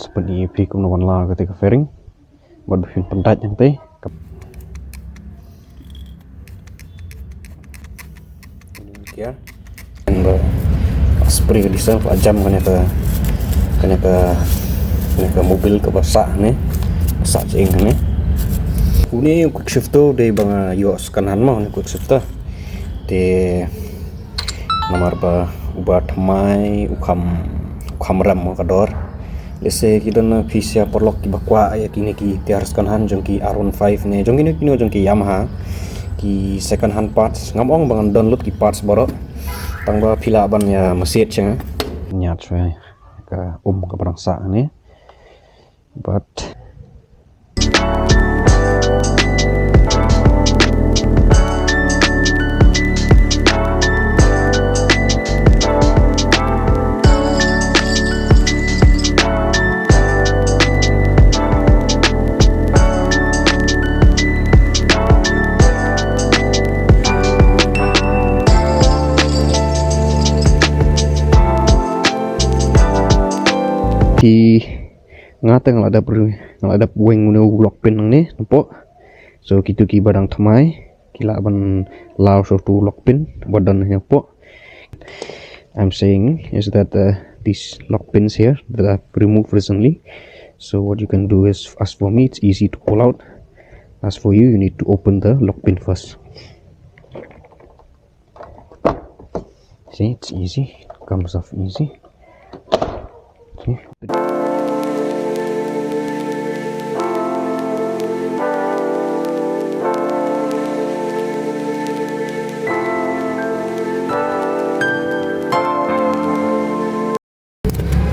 seperti pi kum nawan la ketika fairing buat bikin pendat yang teh ya dan spray ke disa jam kena ke mobil ke basak nih basak cing nih ini quickshifter dari bang yo sekanan mau nih quickshifter de nomor ba ubat mai ukam ram kador lese kita na visa perlok ki bakwa ya kini ki tiar second hand jongki R15 ne jongki kini jongki Yamaha ki second hand parts ngamong bang download ki parts baru tangba pila ban ya mesin ceng nyat saya ke ke perangsa ni but di ngata ngalada weng nu lock pin nang ni nampak so kitu ki barang thamai kila ban lao so tu lock pin badan nampak. I'm saying is that these lock pins here that I've removed recently, so what you can do is, as for me it's easy to pull out, as for you need to open the lock pin first. See, it's easy, it comes off easy. See?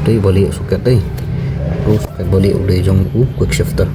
Đây balik soket đây, terus soket balik udah jong quick shifter.